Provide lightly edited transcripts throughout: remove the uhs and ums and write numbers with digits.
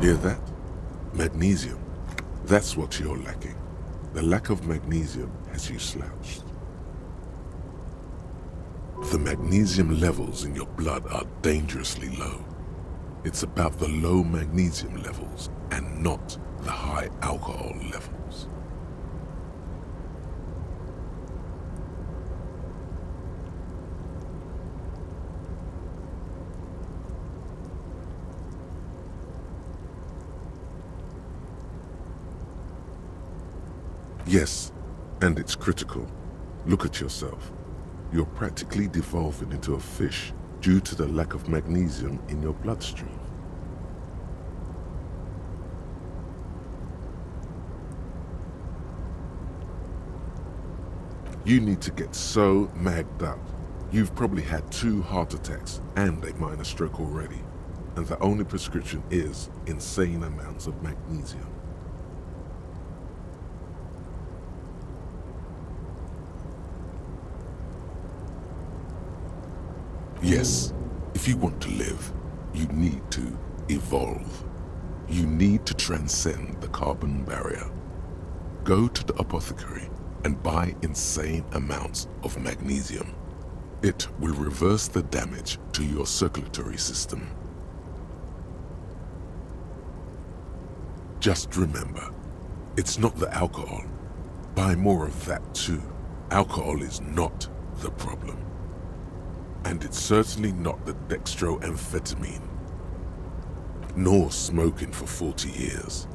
Hear that? Magnesium. That's what you're lacking. The lack of magnesium has you slouched. The magnesium levels in your blood are dangerously low. It's about the low magnesium levels and not the high alcohol levels. Yes, and it's critical. Look at yourself. You're practically devolving into a fish due to the lack of magnesium in your bloodstream. You need to get so magged up. You've probably had 2 heart attacks and a minor stroke already, and the only prescription is insane amounts of magnesium. Yes, if you want to live, you need to evolve. You need to transcend the carbon barrier. Go to the apothecary and buy insane amounts of magnesium. It will reverse the damage to your circulatory system. Just remember, it's not the alcohol. Buy more of that too. Alcohol is not the problem. And it's certainly not the dextroamphetamine, nor smoking for 40 years.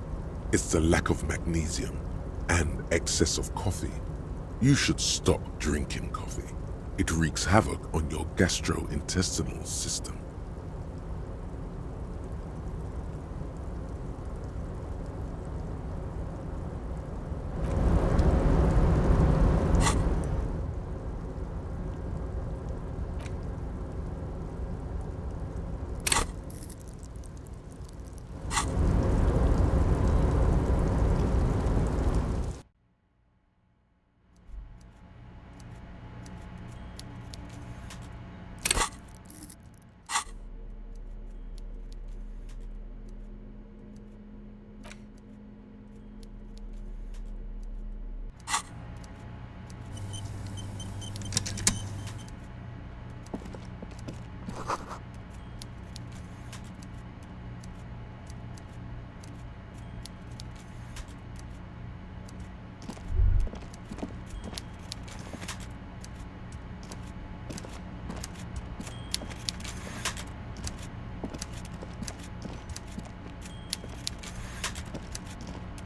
It's the lack of magnesium and excess of coffee. You should stop drinking coffee. It wreaks havoc on your gastrointestinal system.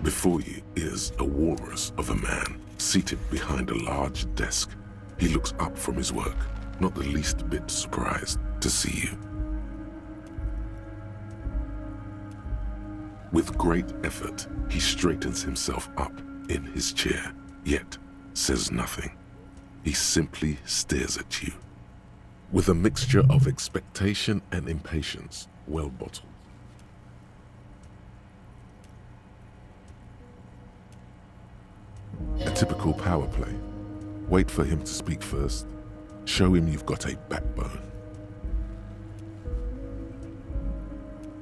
Before you is a walrus of a man seated behind a large desk. He looks up from his work, not the least bit surprised to see you. With great effort, he straightens himself up in his chair, yet says nothing. He simply stares at you, with a mixture of expectation and impatience, well bottled. A typical power play. Wait for him to speak first. Show him you've got a backbone.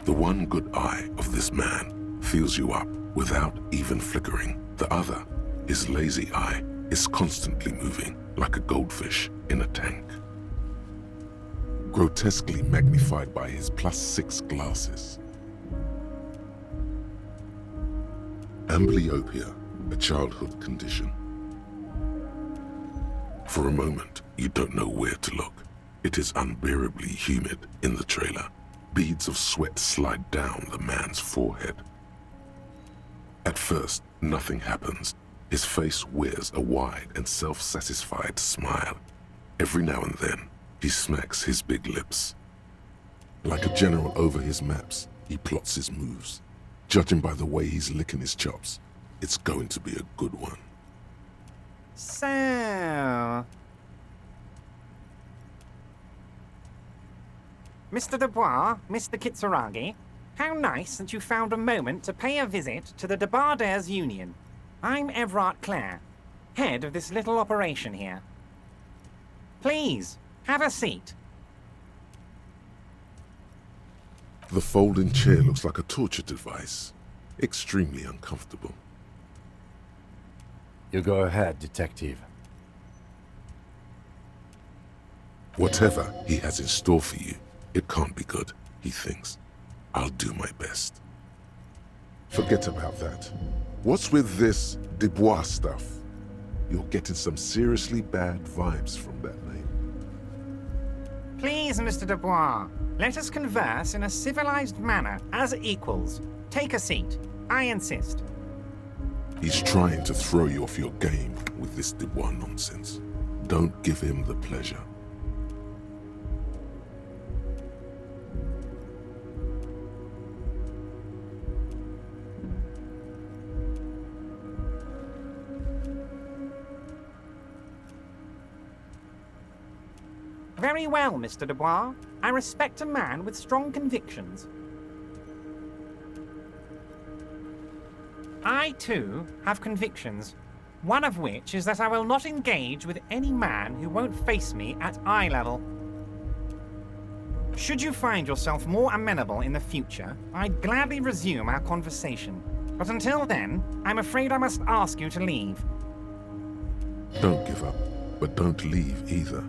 The one good eye of this man fills you up without even flickering. The other, his lazy eye, is constantly moving like a goldfish in a tank. Grotesquely magnified by his +6 glasses. Amblyopia, a childhood condition. For a moment, you don't know where to look. It is unbearably humid in the trailer. Beads of sweat slide down the man's forehead. At first, nothing happens. His face wears a wide and self-satisfied smile. Every now and then, he smacks his big lips. Like a general over his maps, he plots his moves. Judging by the way he's licking his chops, it's going to be a good one. So... Mr. Dubois, Mr. Kitsuragi, how nice that you found a moment to pay a visit to the Debarders Union. I'm Evrart Clare, head of this little operation here. Please, have a seat. The folding chair looks like a torture device. Extremely uncomfortable. You go ahead, detective. Whatever he has in store for you, it can't be good, he thinks. I'll do my best. Forget about that. What's with this Dubois stuff? You're getting some seriously bad vibes from that name. Please, Mr. Dubois, let us converse in a civilized manner, as equals. Take a seat. I insist. He's trying to throw you off your game with this Dubois nonsense. Don't give him the pleasure. Very well, Mr. Dubois. I respect a man with strong convictions. I, too, have convictions. One of which is that I will not engage with any man who won't face me at eye level. Should you find yourself more amenable in the future, I'd gladly resume our conversation. But until then, I'm afraid I must ask you to leave. Don't give up, but don't leave either.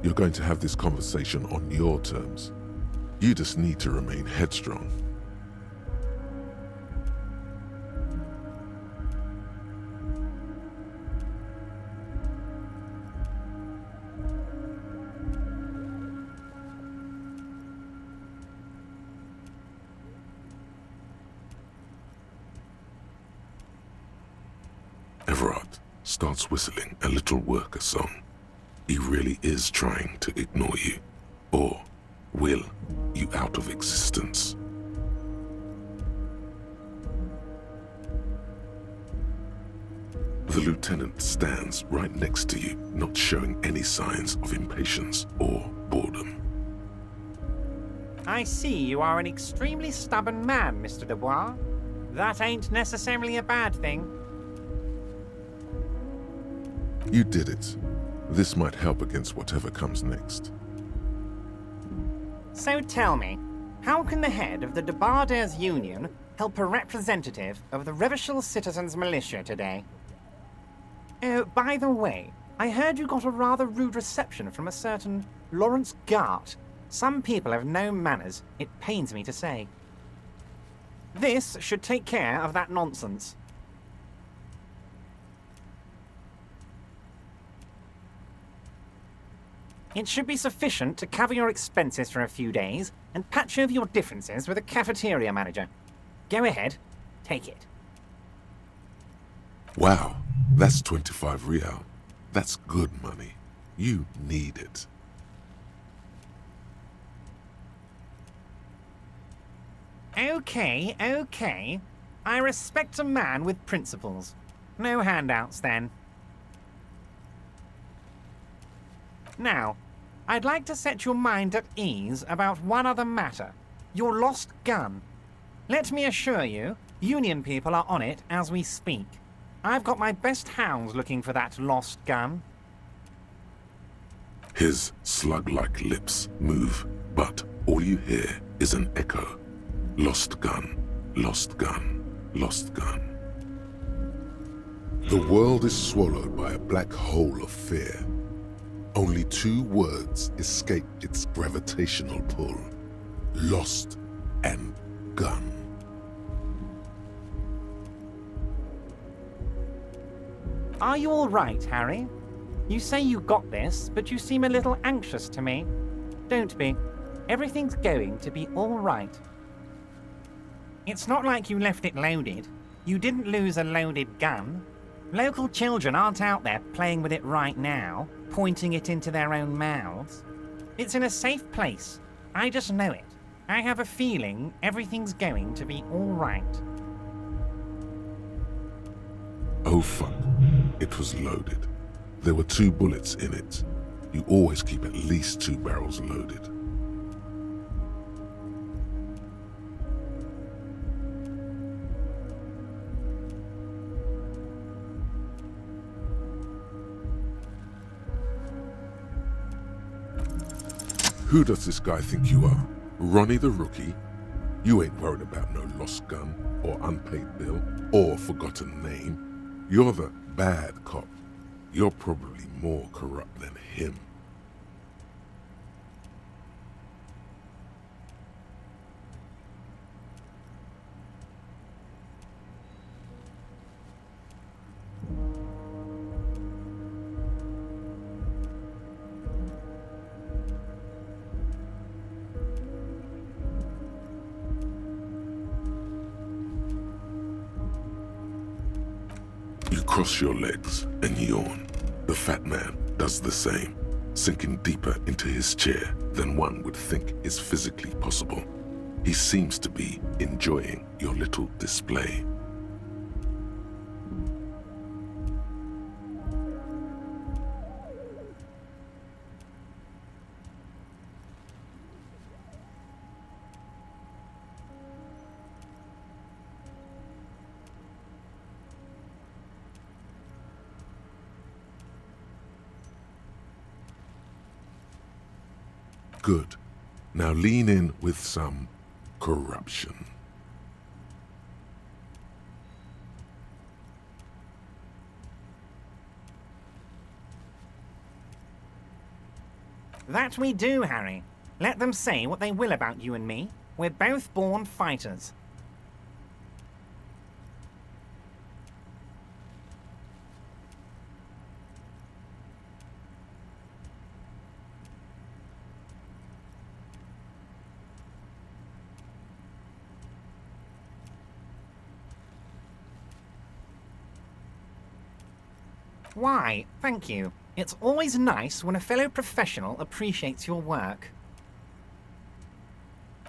You're going to have this conversation on your terms. You just need to remain headstrong. Evrart starts whistling a little worker song. He really is trying to ignore you, or will you out of existence. The lieutenant stands right next to you, not showing any signs of impatience or boredom. I see you are an extremely stubborn man, Mr. Dubois. That ain't necessarily a bad thing. You did it. This might help against whatever comes next. So tell me, how can the head of the Debarders Union help a representative of the Revachol Citizens Militia today? Oh, by the way, I heard you got a rather rude reception from a certain Lawrence Gart. Some people have no manners, it pains me to say. This should take care of that nonsense. It should be sufficient to cover your expenses for a few days and patch over your differences with a cafeteria manager. Go ahead, take it. Wow, that's 25 real. That's good money. You need it. Okay. I respect a man with principles. No handouts, then. Now, I'd like to set your mind at ease about one other matter. Your lost gun. Let me assure you, Union people are on it as we speak. I've got my best hounds looking for that lost gun. His slug-like lips move, but all you hear is an echo. Lost gun, lost gun, lost gun. The world is swallowed by a black hole of fear. Only two words escape its gravitational pull. Lost and gun. Are you all right, Harry? You say you got this, but you seem a little anxious to me. Don't be. Everything's going to be all right. It's not like you left it loaded. You didn't lose a loaded gun. Local children aren't out there playing with it right now, pointing it into their own mouths. It's in a safe place. I just know it. I have a feeling everything's going to be all right. Oh fuck, it was loaded. There were 2 bullets in it. You always keep at least 2 barrels loaded. Who does this guy think you are? Ronnie the Rookie? You ain't worried about no lost gun, or unpaid bill, or forgotten name. You're the bad cop. You're probably more corrupt than him. You cross your legs and yawn. The fat man does the same, sinking deeper into his chair than one would think is physically possible. He seems to be enjoying your little display. Good. Now lean in with some corruption. That we do, Harry. Let them say what they will about you and me. We're both born fighters. Why, thank you. It's always nice when a fellow professional appreciates your work.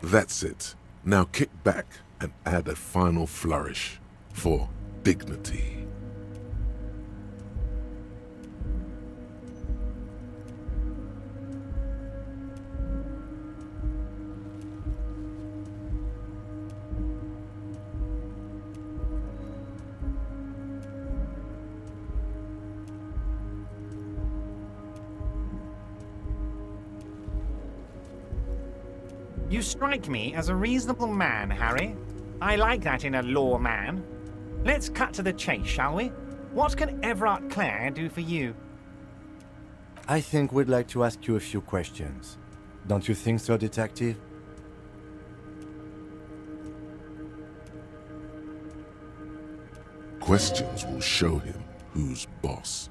That's it. Now kick back and add a final flourish for dignity. You strike me as a reasonable man, Harry. I like that in a lawman. Let's cut to the chase, shall we? What can Evrart Clare do for you? I think we'd like to ask you a few questions. Don't you think so, Detective? Questions will show him who's boss.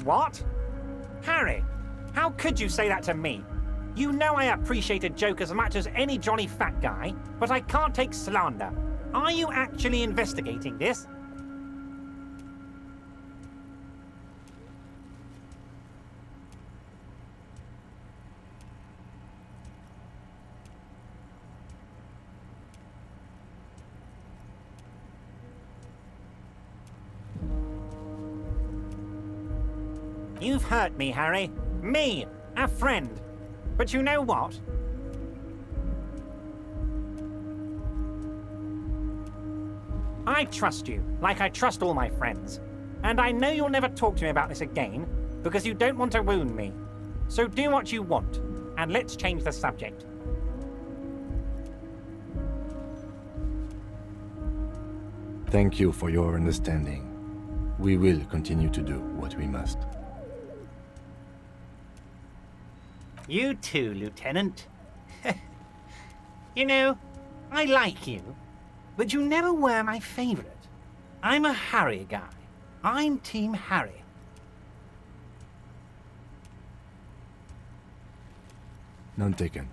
What? Harry, how could you say that to me? You know I appreciate a joke as much as any jolly fat guy, but I can't take slander. Are you actually investigating this? You've hurt me, Harry. Me, a friend. But you know what? I trust you, like I trust all my friends. And I know you'll never talk to me about this again, because you don't want to wound me. So do what you want, and let's change the subject. Thank you for your understanding. We will continue to do what we must. You too, Lieutenant. You know, I like you, but you never were my favorite. I'm a Harry guy. I'm Team Harry. None taken.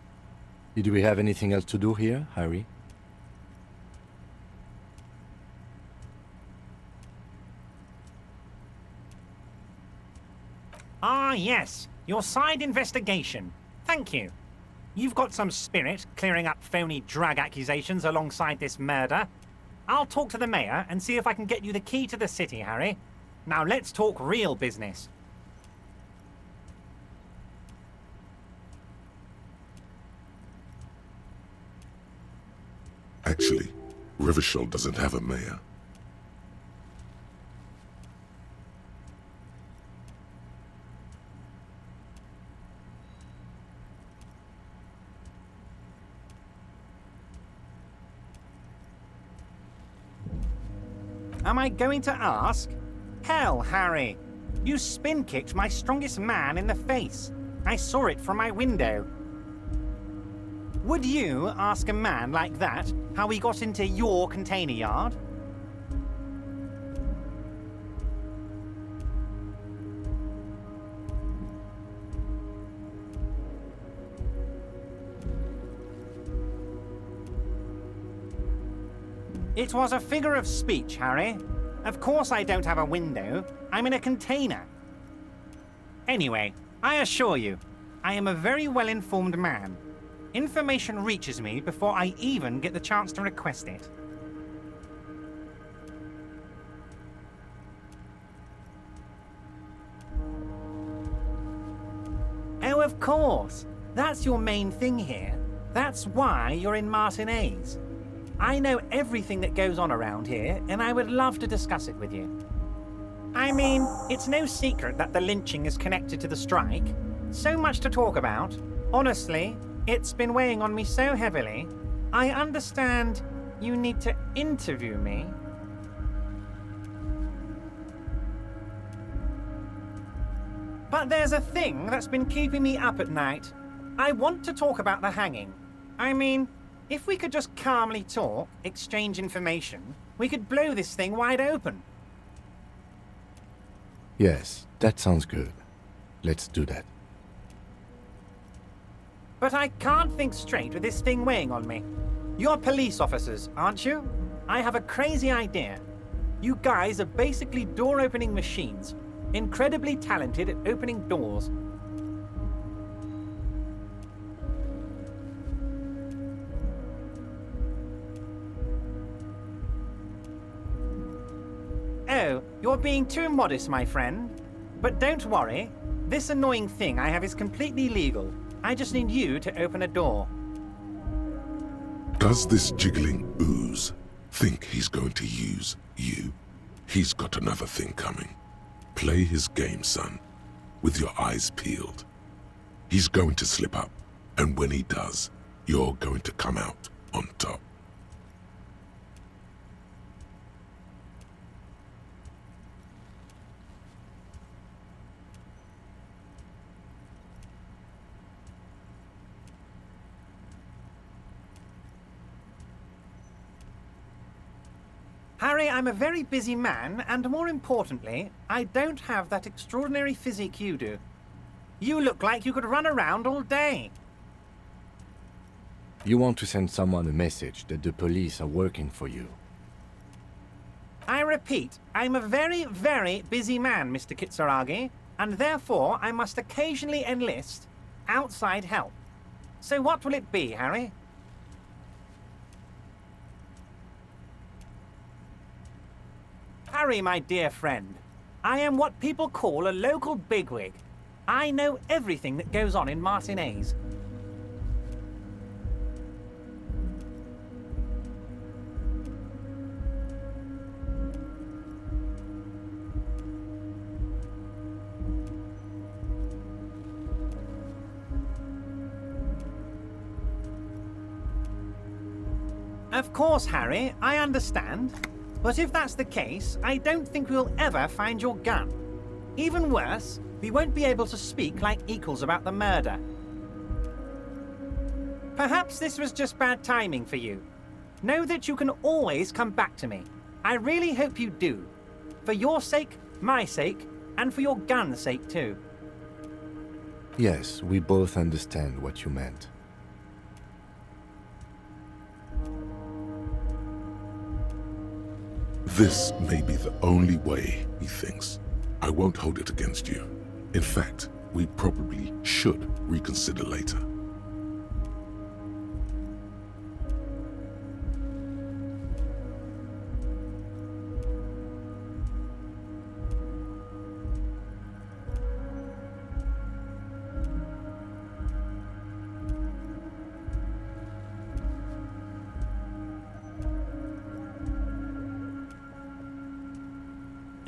Did we have anything else to do here, Harry? Ah, yes. Your side investigation. Thank you. You've got some spirit clearing up phony drug accusations alongside this murder. I'll talk to the mayor and see if I can get you the key to the city, Harry. Now let's talk real business. Actually, Revachol doesn't have a mayor. Am I going to ask? Hell, Harry. You spin-kicked my strongest man in the face. I saw it from my window. Would you ask a man like that how he got into your container yard? It was a figure of speech, Harry. Of course I don't have a window. I'm in a container. Anyway, I assure you, I am a very well-informed man. Information reaches me before I even get the chance to request it. Oh, of course. That's your main thing here. That's why you're in Martinez. I know everything that goes on around here, and I would love to discuss it with you. I mean, it's no secret that the lynching is connected to the strike. So much to talk about. Honestly, it's been weighing on me so heavily. I understand you need to interview me. But there's a thing that's been keeping me up at night. I want to talk about the hanging. I mean, if we could just calmly talk, exchange information, we could blow this thing wide open. Yes, that sounds good. Let's do that. But I can't think straight with this thing weighing on me. You're police officers, aren't you? I have a crazy idea. You guys are basically door-opening machines, incredibly talented at opening doors. Oh, you're being too modest, my friend. But don't worry. This annoying thing I have is completely legal. I just need you to open a door. Does this jiggling ooze think he's going to use you? He's got another thing coming. Play his game, son, with your eyes peeled. He's going to slip up, and when he does, you're going to come out on top. Harry, I'm a very busy man, and more importantly, I don't have that extraordinary physique you do. You look like you could run around all day. You want to send someone a message that the police are working for you. I repeat, I'm a very, very busy man, Mr. Kitsuragi, and therefore I must occasionally enlist outside help. So what will it be, Harry? Harry, my dear friend, I am what people call a local bigwig. I know everything that goes on in Martinez. Of course, Harry, I understand. But if that's the case, I don't think we'll ever find your gun. Even worse, we won't be able to speak like equals about the murder. Perhaps this was just bad timing for you. Know that you can always come back to me. I really hope you do. For your sake, my sake, and for your gun's sake too. Yes, we both understand what you meant. This may be the only way, he thinks. I won't hold it against you. In fact, we probably should reconsider later.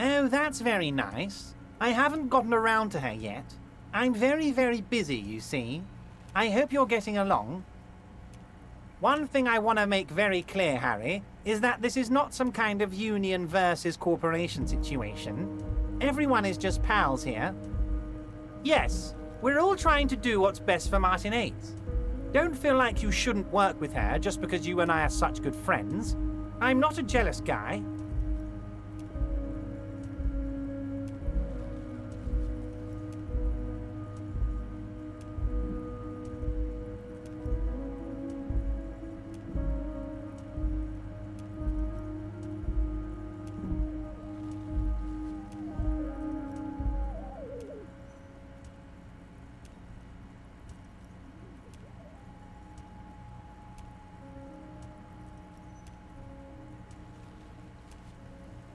Oh, that's very nice. I haven't gotten around to her yet. I'm very, very busy, you see. I hope you're getting along. One thing I want to make very clear, Harry, is that this is not some kind of union versus corporation situation. Everyone is just pals here. Yes, we're all trying to do what's best for Martinez. Don't feel like you shouldn't work with her just because you and I are such good friends. I'm not a jealous guy.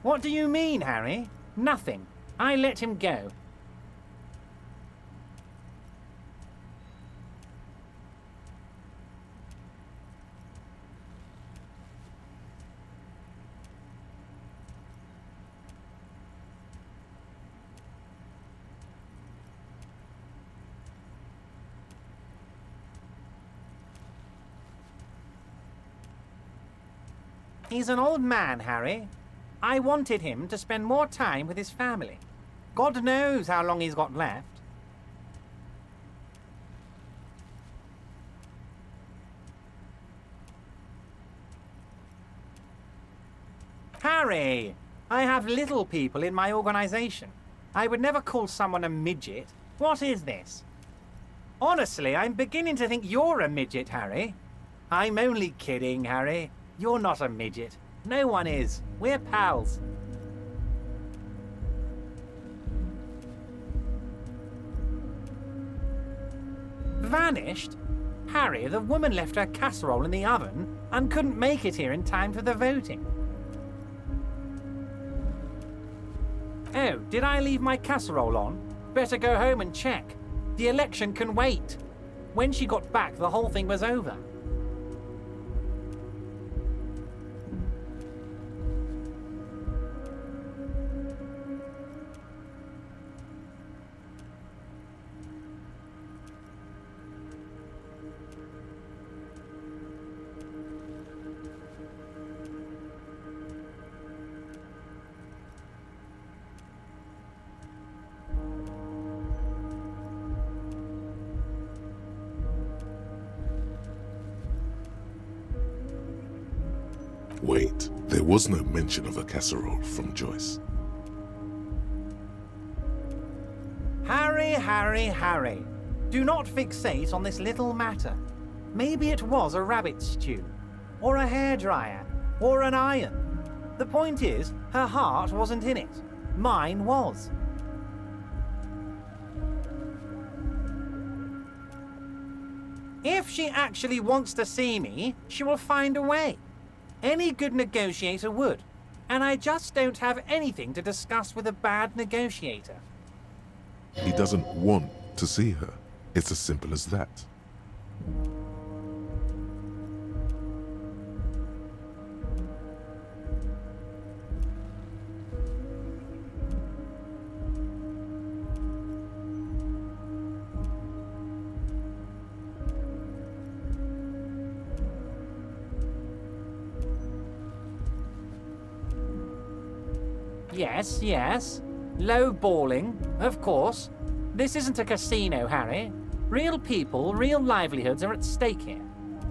What do you mean, Harry? Nothing. I let him go. He's an old man, Harry. I wanted him to spend more time with his family. God knows how long he's got left. Harry! I have little people in my organization. I would never call someone a midget. What is this? Honestly, I'm beginning to think you're a midget, Harry. I'm only kidding, Harry. You're not a midget. No one is. We're pals. Vanished? Harry, the woman left her casserole in the oven and couldn't make it here in time for the voting. Oh, did I leave my casserole on? Better go home and check. The election can wait. When she got back, the whole thing was over. Wait, there was no mention of a casserole from Joyce. Harry, Harry, Harry. Do not fixate on this little matter. Maybe it was a rabbit stew, or a hairdryer, or an iron. The point is, her heart wasn't in it. Mine was. If she actually wants to see me, she will find a way. Any good negotiator would. And I just don't have anything to discuss with a bad negotiator. He doesn't want to see her. It's as simple as that. Yes, yes. Low balling, of course. This isn't a casino, Harry. Real people, real livelihoods are at stake here.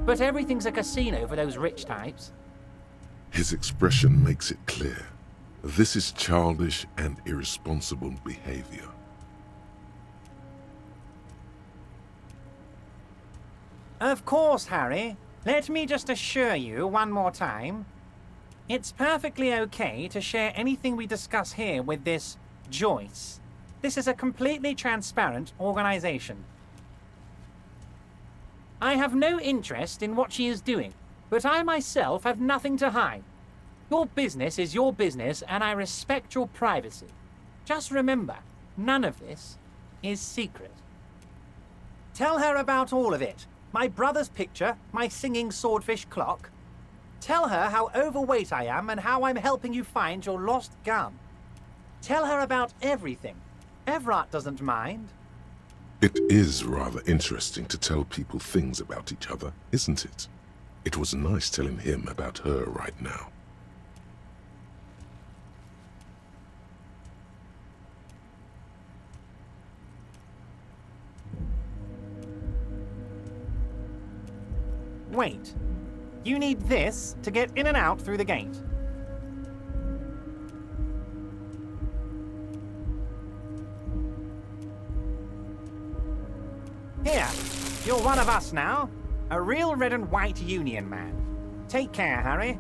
But everything's a casino for those rich types. His expression makes it clear. This is childish and irresponsible behavior. Of course, Harry. Let me just assure you one more time. It's perfectly okay to share anything we discuss here with this Joyce. This is a completely transparent organization. I have no interest in what she is doing, but I myself have nothing to hide. Your business is your business, and I respect your privacy. Just remember, none of this is secret. Tell her about all of it. My brother's picture, my singing swordfish clock. Tell her how overweight I am and how I'm helping you find your lost gun. Tell her about everything. Evrart doesn't mind. It is rather interesting to tell people things about each other, isn't it? It was nice telling him about her right now. Wait. You need this to get in and out through the gate. Here, you're one of us now. A real red and white Union man. Take care, Harry.